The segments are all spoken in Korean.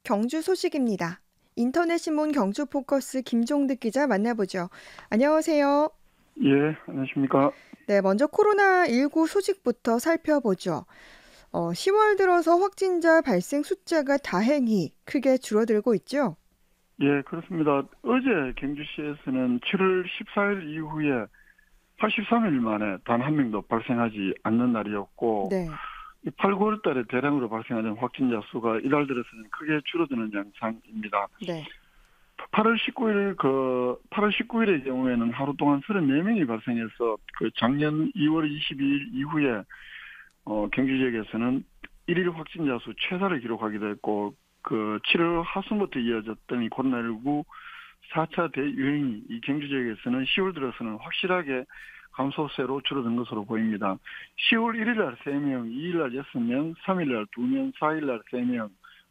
경주 소식입니다. 인터넷 신문 경주 포커스 김종득 기자 만나보죠. 안녕하세요. 예, 안녕하십니까. 네, 먼저 코로나19 소식부터 살펴보죠. 10월 들어서 확진자 발생 숫자가 다행히 크게 줄어들고 있죠. 예, 그렇습니다. 어제 경주시에서는 7월 14일 이후에 83일 만에 단 한 명도 발생하지 않는 날이었고, 네, 8, 9월 달에 대량으로 발생하는 확진자 수가 이달 들어서는 크게 줄어드는 양상입니다. 네. 8월 19일의 경우에는 하루 동안 34명이 발생해서 그 작년 2월 22일 이후에 경주 지역에서는 일일 확진자 수 최다를 기록하기도 했고, 그 7월 하순부터 이어졌던 이 코로나19 4차 대유행이 이 경주 지역에서는 10월 들어서는 확실하게 감소세로 줄어든 것으로 보입니다. 10월 1일 날 3명, 2일 날 6명, 3일 날 2명, 4일 날 3명,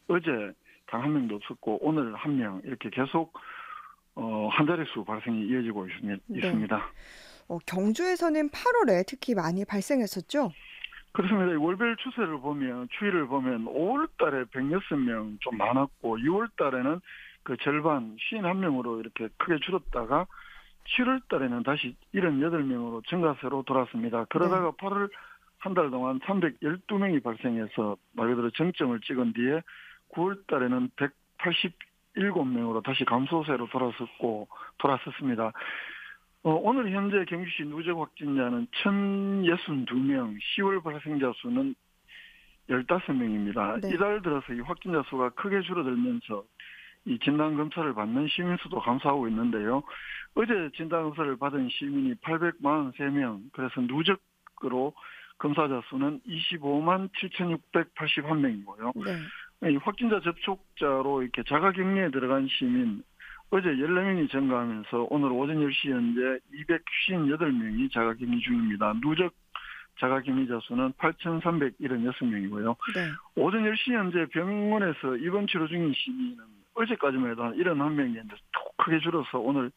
어제 단 한 명도 없었고 오늘 한 명 이렇게 계속 한 자릿수 발생이 이어지고 네. 있습니다. 경주에서는 8월에 특히 많이 발생했었죠. 그렇습니다. 월별 추이를 보면 5월 달에 106명 좀 많았고 6월 달에는 그 절반 51명으로 이렇게 크게 줄었다가 7월 달에는 다시 78명으로 증가세로 돌았습니다. 네. 그러다가 8월 한 달 동안 312명이 발생해서 말 그대로 정점을 찍은 뒤에 9월 달에는 187명으로 다시 감소세로 돌았었습니다. 오늘 현재 경주시 누적 확진자는 1,062명, 10월 발생자 수는 15명입니다. 네. 이달 들어서 이 확진자 수가 크게 줄어들면서 이 진단검사를 받는 시민 수도 감소하고 있는데요. 어제 진단검사를 받은 시민이 843명, 그래서 누적으로 검사자 수는 25만 7,681명이고요. 네. 이 확진자 접촉자로 이렇게 자가격리에 들어간 시민, 어제 14명이 증가하면서 오늘 오전 10시 현재 258명이 자가격리 중입니다. 누적 자가격리자 수는 8,376명이고요. 네. 오전 10시 현재 병원에서 입원 치료 중인 시민은 어제까지만 해도 한 71명이었는데 크게 줄어서 오늘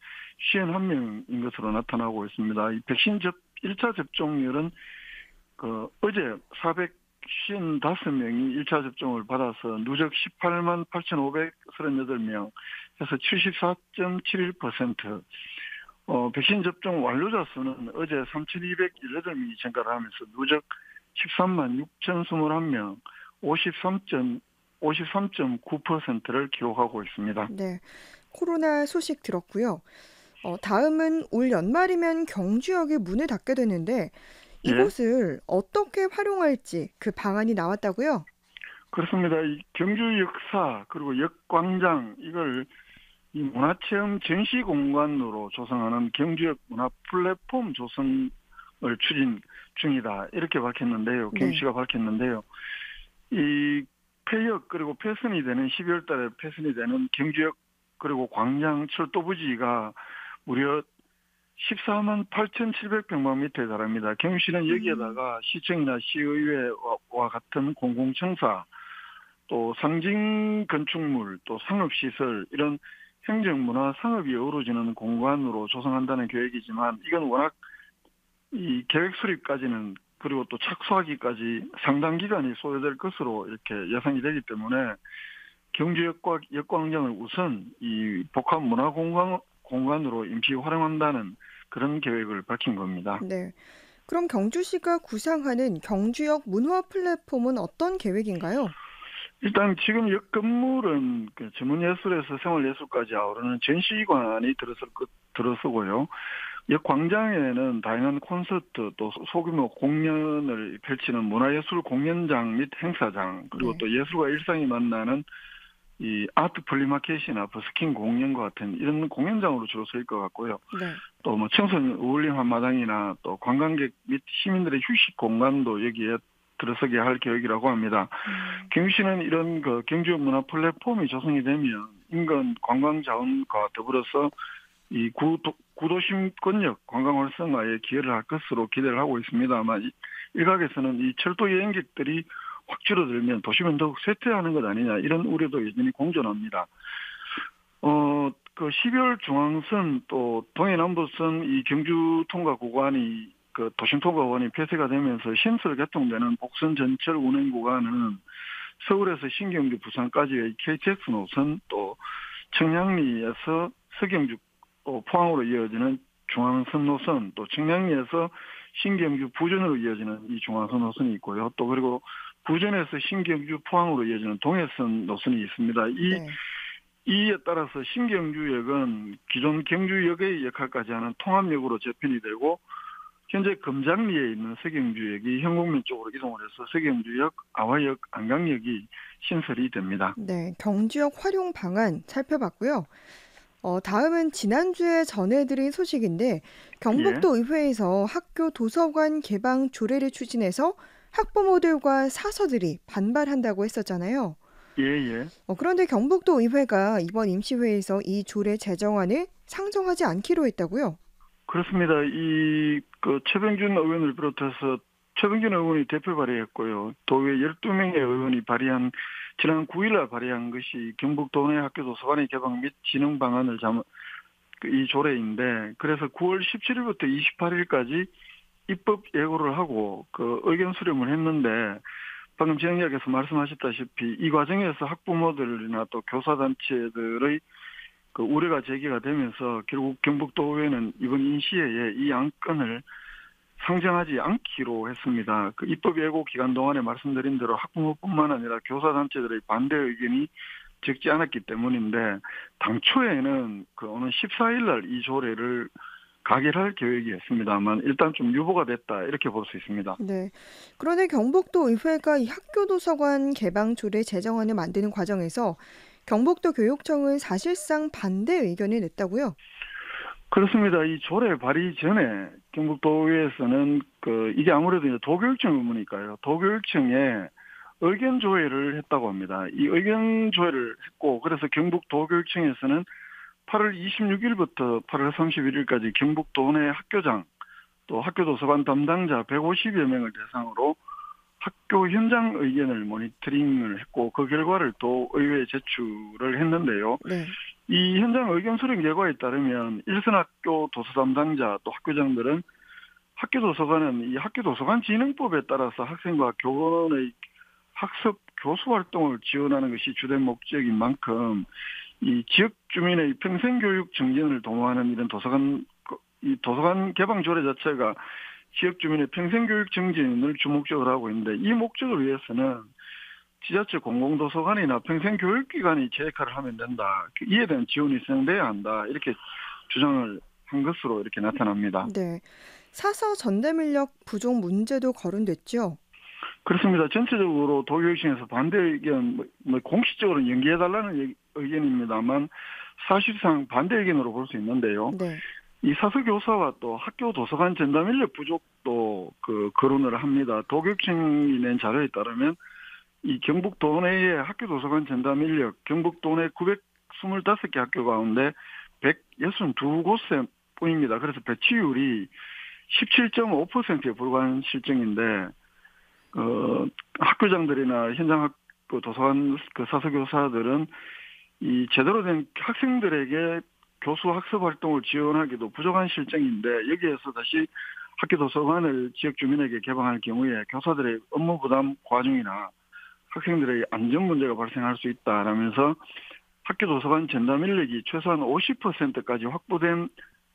51명인 것으로 나타나고 있습니다. 이 백신 1차 접종률은 어제 455명이 1차 접종을 받아서 누적 18만 8,538명 해서 74.71%. 백신 접종 완료자 수는 어제 3,218명이 증가를 하면서 누적 13만 6,021명, 53.9%를 기록하고 있습니다. 네. 코로나 소식 들었고요. 다음은 올 연말이면 경주역이 문을 닫게 되는데 예, 이곳을 어떻게 활용할지 그 방안이 나왔다고요? 그렇습니다. 이 경주 역사 그리고 역광장 이걸 이 문화체험 전시 공간으로 조성하는 경주역 문화 플랫폼 조성을 추진 중이다. 이렇게 밝혔는데요. 네. 경주시가 밝혔는데요. 이 폐역 그리고 폐선이 되는 12월 달에 폐선이 되는 경주역 그리고 광장 철도 부지가 무려 14만 8,700평방미터에 달합니다. 경주시는 음, 여기에다가 시청이나 시의회와 같은 공공청사 또 상징 건축물 또 상업시설 이런 행정문화 상업이 어우러지는 공간으로 조성한다는 계획이지만 이건 워낙 이 계획 수립까지는 그리고 또 착수하기까지 상당 기간이 소요될 것으로 이렇게 예상이 되기 때문에 경주 역광장을 우선 이 복합 문화 공간으로 임시 활용한다는 그런 계획을 밝힌 겁니다. 네. 그럼 경주시가 구상하는 경주역 문화 플랫폼은 어떤 계획인가요? 일단 지금 역 건물은 그 전문예술에서 생활예술까지 아우르는 전시관이 들어서고요. 역 광장에는 다양한 콘서트 또 소규모 공연을 펼치는 문화예술 공연장 및 행사장 그리고 네. 또 예술과 일상이 만나는 이 아트 플리마켓이나 버스킹 공연과 같은 이런 공연장으로 주로 쓰일 것 같고요. 네. 또 뭐 청소년 어울림 한마당이나 또 관광객 및 시민들의 휴식 공간도 여기에 들어서게 할 계획이라고 합니다. 음, 경주시는 이런 그 경주 문화 플랫폼이 조성이 되면 인근 관광 자원과 더불어서 이 구도심권역 관광 활성화에 기여를 할 것으로 기대를 하고 있습니다만 일각에서는 이 철도 여행객들이 확 줄어들면 도심은 더욱 쇠퇴하는 것 아니냐 이런 우려도 여전히 공존합니다. 그 12월 중앙선 또 동해남부선 이 경주 통과 구간이 그 도심 통과 구간이 폐쇄가 되면서 신설 개통되는 복선 전철 운행 구간은 서울에서 신경주 부산까지의 KTX 노선, 또 청량리에서 서경주 포항으로 이어지는 중앙선 노선, 또 청량리에서 신경주 부전으로 이어지는 이 중앙선 노선이 있고요. 또 그리고 부전에서 신경주 포항으로 이어지는 동해선 노선이 있습니다. 네. 이에 따라서 신경주역은 기존 경주역의 역할까지 하는 통합역으로 재편이 되고, 현재 금장리에 있는 서경주역이 현곡면 쪽으로 이동을 해서 서경주역, 아화역, 안강역이 신설이 됩니다. 네. 경주역 활용 방안 살펴봤고요. 다음은 지난주에 전해드린 소식인데 예, 경북도 의회에서 학교 도서관 개방 조례를 추진해서 학부모들과 사서들이 반발한다고 했었잖아요. 예, 예. 그런데 경북도 의회가 이번 임시회에서 이 조례 제정안을 상정하지 않기로 했다고요? 그렇습니다. 최병준 의원을 비롯해서 최병준 의원이 대표 발의했고요. 도의회 12명의 의원이 지난 9일날 발의한 것이 경북도 내 학교 도서관의 개방 및 진흥 방안을 이 조례인데, 그래서 9월 17일부터 28일까지 입법 예고를 하고 의견 수렴을 했는데, 방금 진행자께서 말씀하셨다시피 이 과정에서 학부모들이나 또 교사단체들의 우려가 제기가 되면서 결국 경북도의회는 이번 인시회에 이 안건을 상정하지 않기로 했습니다. 입법 예고 기간 동안에 말씀드린 대로 학부모뿐만 아니라 교사단체들의 반대 의견이 적지 않았기 때문인데, 당초에는 오는 14일 날 이 조례를 가결할 계획이었습니다만 일단 좀 유보가 됐다, 이렇게 볼 수 있습니다. 네. 그런데 경북도 의회가 이 학교 도서관 개방 조례 제정안을 만드는 과정에서 경북도 교육청은 사실상 반대 의견을 냈다고요? 그렇습니다. 이 조례 발의 전에 경북도의회에서는 이게 아무래도 이제 도교육청 의무니까요. 도교육청에 의견 조회를 했다고 합니다. 이 의견 조회를 했고, 그래서 경북도교육청에서는 8월 26일부터 8월 31일까지 경북도 내 학교장 또 학교도서관 담당자 150여 명을 대상으로 학교 현장 의견을 모니터링을 했고, 그 결과를 또 의회에 제출을 했는데요. 네. 이 현장 의견 수렴 결과에 따르면 일선 학교 도서 담당자 또 학교장들은 학교도서관은 이 학교도서관 진흥법에 따라서 학생과 교원의 학습 교수 활동을 지원하는 것이 주된 목적인 만큼 이 지역 주민의 평생교육 증진을 도모하는 이런 이 도서관 개방 조례 자체가 지역 주민의 평생교육 증진을 주목적으로 하고 있는데, 이 목적을 위해서는 지자체 공공도서관이나 평생교육기관이 제 역할을 하면 된다, 이에 대한 지원이 수행돼야 한다, 이렇게 주장을 한 것으로 이렇게 나타납니다. 네. 사서 전담 인력 부족 문제도 거론됐죠? 그렇습니다. 전체적으로 도교육청에서 반대 의견, 공식적으로는 연기해달라는 의견입니다만 사실상 반대 의견으로 볼 수 있는데요. 네. 이 사서교사와 또 학교 도서관 전담 인력 부족도 거론을 합니다. 도교육청이 낸 자료에 따르면 이 경북도 내의 학교 도서관 전담 인력, 경북도 내 925개 학교 가운데 162곳에 뿐입니다. 그래서 배치율이 17.5%에 불과한 실정인데, 학교장들이나 현장 도서관 사서교사들은 이 제대로 된 학생들에게 교수 학습 활동을 지원하기도 부족한 실정인데, 여기에서 다시 학교 도서관을 지역 주민에게 개방할 경우에 교사들의 업무 부담 과중이나 학생들의 안전 문제가 발생할 수 있다라면서 학교 도서관 전담 인력이 최소한 50%까지 확보된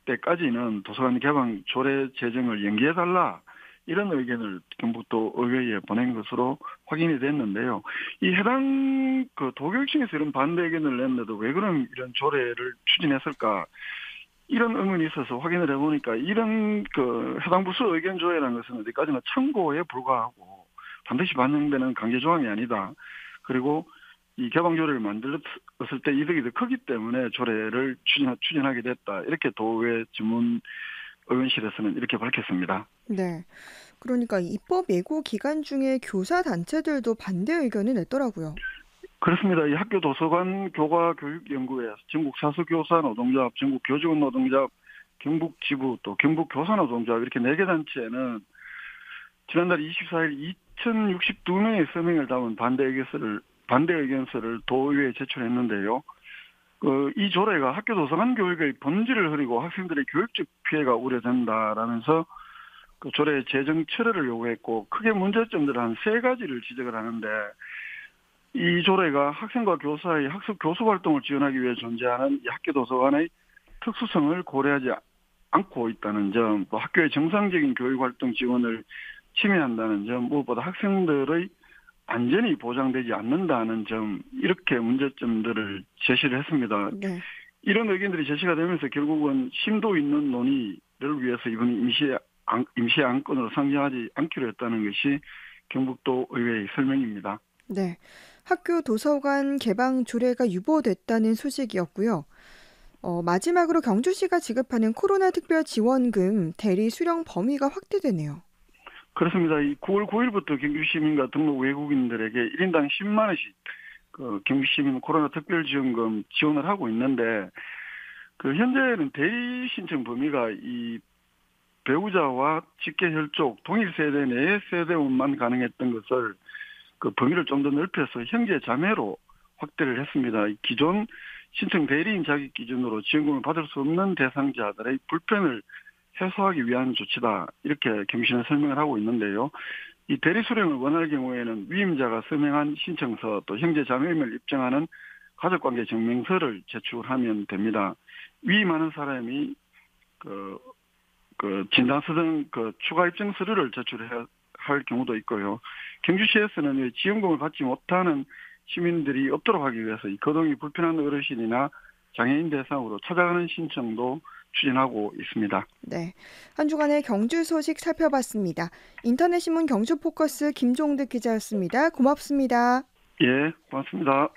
때까지는 도서관 개방 조례 제정을 연기해달라, 이런 의견을 경북도 의회에 보낸 것으로 확인이 됐는데요. 이 해당 도교육청에서 이런 반대 의견을 냈는데도 왜 그런 이런 조례를 추진했을까, 이런 의문이 있어서 확인을 해보니까 이런 해당 부서 의견 조회라는 것은 어디까지나 참고에 불과하고 반드시 반영되는 강제 조항이 아니다. 그리고 이 개방 조례를 만들었을 때 이득이 더 크기 때문에 조례를 추진하게 됐다, 이렇게 도의회 전문 의원실에서는 이렇게 밝혔습니다. 네. 그러니까 입법 예고 기간 중에 교사 단체들도 반대 의견을 냈더라고요. 그렇습니다. 이 학교 도서관 교과 교육연구회, 전국 사서교사 노동조합, 전국 교직원 노동조합, 경북지부 또 경북교사 노동조합, 이렇게 4개 단체는 지난달 24일 2062명의 서명을 담은 반대 의견서를 도의회에 제출했는데요. 이 조례가 학교 도서관 교육의 본질을 흐리고 학생들의 교육적 피해가 우려된다라면서 조례 제정 철회를 요구했고, 크게 문제점들 한 3가지를 지적을 하는데, 이 조례가 학생과 교사의 학습 교수 활동을 지원하기 위해 존재하는 이 학교 도서관의 특수성을 고려하지 않고 있다는 점, 또 학교의 정상적인 교육 활동 지원을 침해한다는 점, 무엇보다 학생들의 안전이 보장되지 않는다는 점, 이렇게 문제점들을 제시를 했습니다. 네. 이런 의견들이 제시가 되면서 결국은 심도 있는 논의를 위해서 이번 임시 안건으로 상정하지 않기로 했다는 것이 경북도 의회의 설명입니다. 네. 학교 도서관 개방 조례가 유보됐다는 소식이었고요. 마지막으로 경주시가 지급하는 코로나 특별 지원금 대리 수령 범위가 확대되네요. 그렇습니다. 이 9월 9일부터 경주 시민과 등록 외국인들에게 1인당 10만 원씩 그 경주 시민 코로나 특별 지원금 지원을 하고 있는데, 그 현재는 대리 신청 범위가 이 배우자와 직계 혈족 동일 세대 내 세대원만 가능했던 것을 그 범위를 좀 더 넓혀서 형제 자매로 확대를 했습니다. 기존 신청 대리인 자격 기준으로 지원금을 받을 수 없는 대상자들의 불편을 해소하기 위한 조치다, 이렇게 경시는 설명을 하고 있는데요. 이 대리 수령을 원할 경우에는 위임자가 서명한 신청서, 또 형제 자매임을 입증하는 가족관계 증명서를 제출하면 됩니다. 위임하는 사람이 그 진단서 등 추가 입증 서류를 제출해야 할 경우도 있고요. 경주시에서는 지원금을 받지 못하는 시민들이 없도록 하기 위해서 이 거동이 불편한 어르신이나 장애인 대상으로 찾아가는 신청도 추진하고 있습니다. 네. 한 주간의 경주 소식 살펴봤습니다. 인터넷신문 경주포커스 김종득 기자였습니다. 고맙습니다. 예, 고맙습니다.